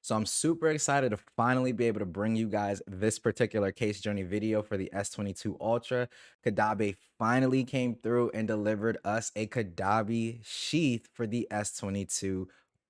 So I'm super excited to finally be able to bring you guys this particular case journey video for the S22 Ultra. Caudabe finally came through and delivered us a Caudabe sheath for the S22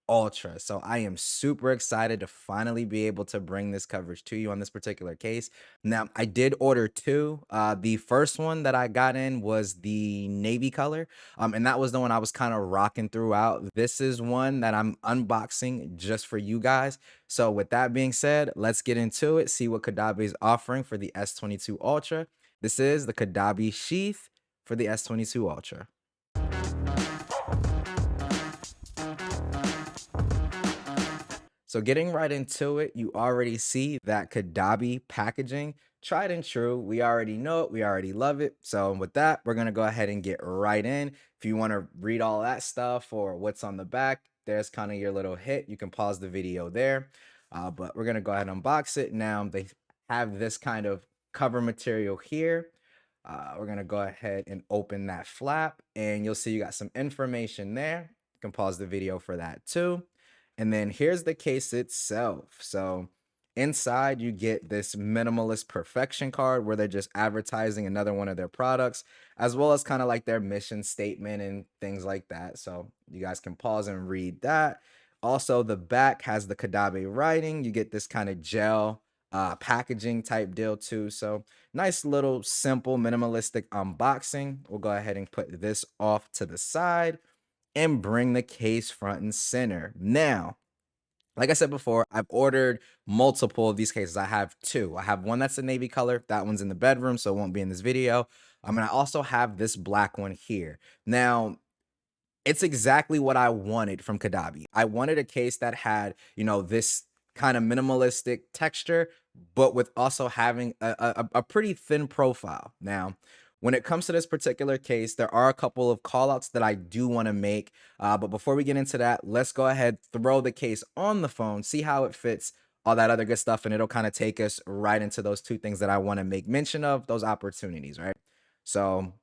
Ultra. So I am super excited to finally be able to bring this coverage to you on this particular case. Now, I did order two. The first one that I got in was the navy color. And that was the one I was kind of rocking throughout. This is one that I'm unboxing just for you guys. So with that being said, let's get into it, see what Caudabe is offering for the S22 Ultra. This is the Caudabe Sheath for the S22 Ultra. So getting right into it, you already see that Caudabe packaging, tried and true. We already know it. We already love it. So with that, we're going to go ahead and get right in. If you want to read all that stuff or what's on the back, there's kind of your little hit. You can pause the video there. But we're going to go ahead and unbox it. Now they have this kind of cover material here. We're going to go ahead and open that flap and you'll see you got some information there. You can pause the video for that too. And then here's the case itself. So inside you get this minimalist perfection card where they're just advertising another one of their products, as well as kind of like their mission statement and things like that. So you guys can pause and read that. Also, the back has the Caudabe writing. You get this kind of gel packaging type deal too. So nice little simple minimalistic unboxing. We'll go ahead and put this off to the side and bring the case front and center. Now, like I said before, I've ordered multiple of these cases. I have two. I have one that's a navy color. That one's in the bedroom, so it won't be in this video. And I also have this black one here. Now, it's exactly what I wanted from Caudabe. I wanted a case that had, this kind of minimalistic texture, but with also having a pretty thin profile. Now, when it comes to this particular case, there are a couple of callouts that I do want to make. But before we get into that, let's go ahead, throw the case on the phone, see how it fits, all that other good stuff, and it'll kind of take us right into those two things that I want to make mention of, those opportunities, right? So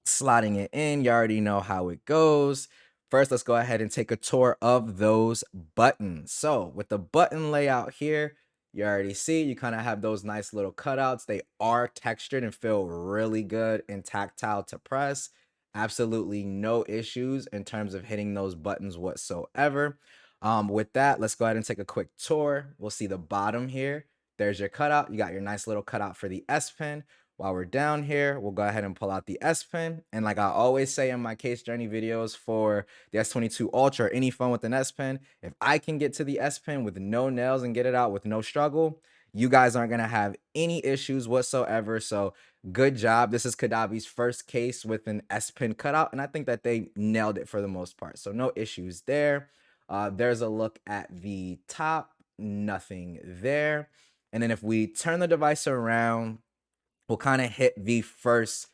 slotting it in, you already know how it goes. First, let's go ahead and take a tour of those buttons. So with the button layout here, you already see you kind of have those nice little cutouts. They are textured and feel really good and tactile to press. Absolutely no issues in terms of hitting those buttons whatsoever. With that, let's go ahead and take a quick tour. We'll see the bottom here. There's your cutout. You got your nice little cutout for the SPen. While we're down here, we'll go ahead and pull out the SPen. And like I always say in my case journey videos for the S22 Ultra or any phone with an SPen, if I can get to the SPen with no nails and get it out with no struggle, you guys aren't going to have any issues whatsoever. So good job. This is Caudabe's first case with an SPen cutout, and I think that they nailed it for the most part. So no issues there. There's a look at the top, nothing there. And then if we turn the device around, we'll kind of hit the first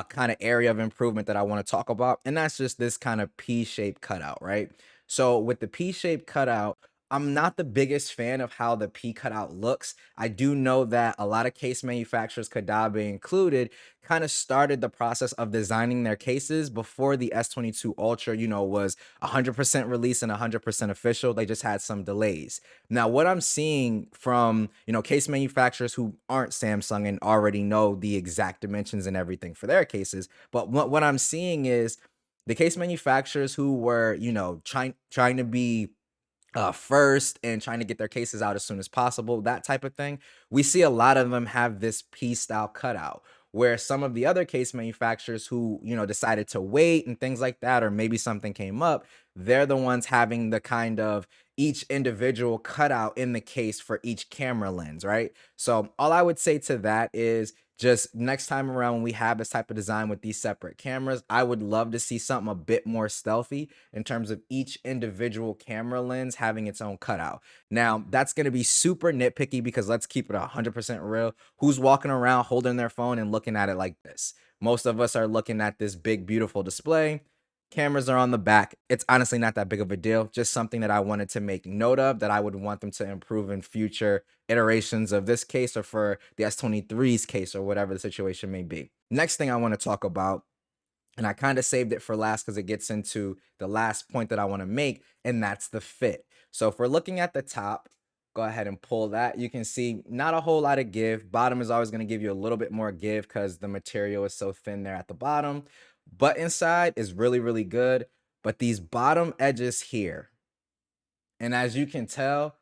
kind of area of improvement that I want to talk about. And that's just this kind of P-shaped cutout, right? So with the P-shaped cutout, I'm not the biggest fan of how the P cutout looks. I do know that a lot of case manufacturers, Caudabe included, kind of started the process of designing their cases before the S22 Ultra, was 100% released and 100% official. They just had some delays. Now, what I'm seeing from, case manufacturers who aren't Samsung and already know the exact dimensions and everything for their cases, but what I'm seeing is the case manufacturers who were, trying to be first and trying to get their cases out as soon as possible, that type of thing. We see a lot of them have this P style cutout, where some of the other case manufacturers who, decided to wait and things like that, or maybe something came up, they're the ones having the kind of each individual cutout in the case for each camera lens, right? So all I would say to that is just next time around when we have this type of design with these separate cameras, I would love to see something a bit more stealthy in terms of each individual camera lens having its own cutout. Now, that's going to be super nitpicky because let's keep it 100% real. Who's walking around holding their phone and looking at it like this? Most of us are looking at this big, beautiful display. Cameras are on the back. It's honestly not that big of a deal. Just something that I wanted to make note of that I would want them to improve in future iterations of this case or for the S23's case or whatever the situation may be. Next thing I want to talk about, and I kind of saved it for last because it gets into the last point that I want to make, and that's the fit. So if we're looking at the top, Go ahead and pull that. You can see not a whole lot of give. Bottom is always going to give you a little bit more give because the material is so thin there at the bottom. But inside is really, really good. But these bottom edges here, and as you can tell,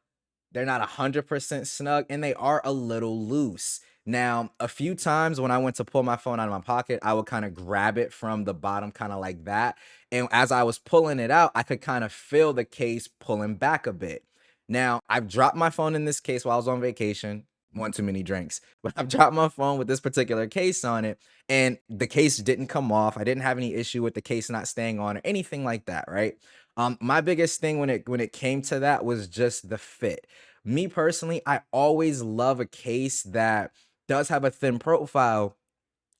they're not 100% snug and they are a little loose. Now, a few times when I went to pull my phone out of my pocket, I would kind of grab it from the bottom, kind of like that. And as I was pulling it out, I could kind of feel the case pulling back a bit. Now, I've dropped my phone in this case while I was on vacation. One too many drinks, but I've dropped my phone with this particular case on it, and the case didn't come off. I didn't have any issue with the case not staying on or anything like that, right? My biggest thing when it came to that was just the fit. Me personally, I always love a case that does have a thin profile,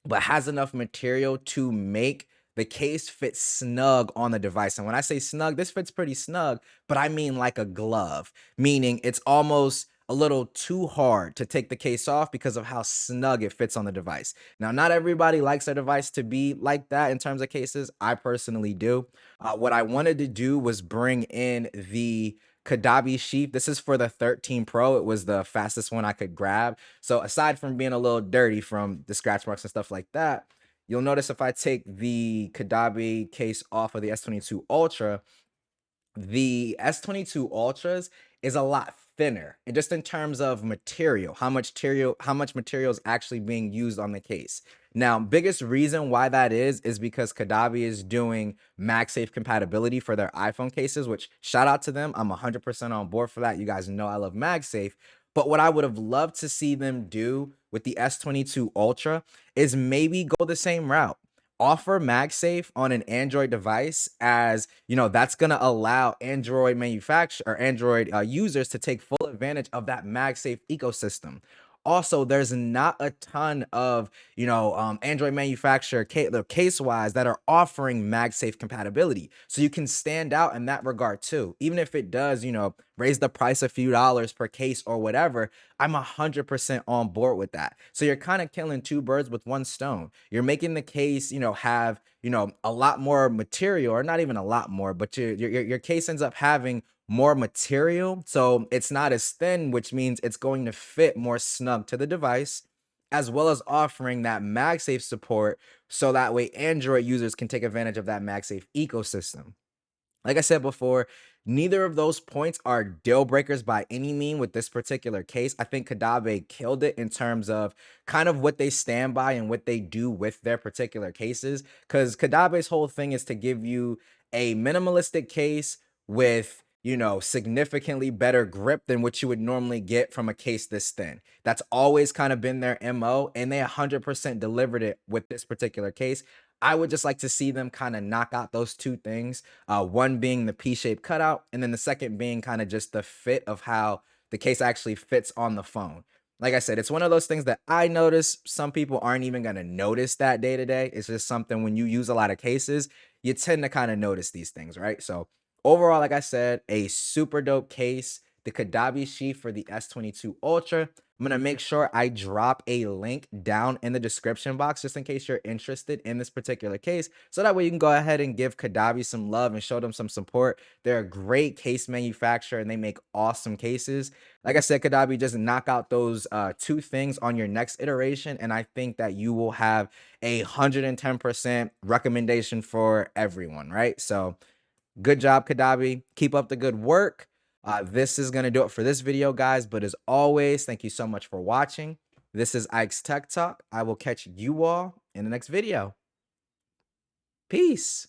but has enough material to make the case fit snug on the device. And when I say snug, this fits pretty snug, but I mean like a glove, meaning it's almost a little too hard to take the case off because of how snug it fits on the device. Now, not everybody likes their device to be like that in terms of cases. I personally do. What I wanted to do was bring in the Caudabe Sheath. This is for the 13 Pro. It was the fastest one I could grab. So aside from being a little dirty from the scratch marks and stuff like that, you'll notice if I take the Caudabe case off of the S22 Ultra, the S22 Ultras is a lot thinner, and just in terms of material, how much material is actually being used on the case. Now, biggest reason why that is because Caudabe is doing MagSafe compatibility for their iPhone cases, which shout out to them. I'm 100% on board for that. You guys know I love MagSafe. But what I would have loved to see them do with the S22 Ultra is maybe go the same route. Offer MagSafe on an Android device, as you know, that's going to allow Android manufacturer or Android users to take full advantage of that MagSafe ecosystem. Also, there's not a ton of Android manufacturer case wise that are offering MagSafe compatibility, so you can stand out in that regard too. Even if it does, raise the price a few dollars per case or whatever, I'm 100% on board with that. So you're kind of killing two birds with one stone. You're making the case, have, a lot more material, or not even a lot more, but your case ends up having more material. So it's not as thin, which means it's going to fit more snug to the device, as well as offering that MagSafe support. So that way Android users can take advantage of that MagSafe ecosystem. Like I said before, neither of those points are deal breakers by any mean with this particular case. I think Caudabe killed it in terms of kind of what they stand by and what they do with their particular cases. Because Caudabe's whole thing is to give you a minimalistic case with, significantly better grip than what you would normally get from a case this thin. That's always kind of been their MO, and they 100% delivered it with this particular case. I would just like to see them kind of knock out those two things. One being the P-shaped cutout, and then the second being kind of just the fit of how the case actually fits on the phone. Like I said, it's one of those things that I notice some people aren't even going to notice that day to day. It's just something when you use a lot of cases, you tend to kind of notice these things, right? So overall, like I said, a super dope case. The Caudabe Sheath for the S22 Ultra. I'm going to make sure I drop a link down in the description box just in case you're interested in this particular case. So that way you can go ahead and give Caudabe some love and show them some support. They're a great case manufacturer and they make awesome cases. Like I said, Caudabe, just knock out those two things on your next iteration, and I think that you will have 110% recommendation for everyone, right? So good job, Caudabe. Keep up the good work. This is going to do it for this video, guys. But as always, thank you so much for watching. This is Ike's Tech Talk. I will catch you all in the next video. Peace.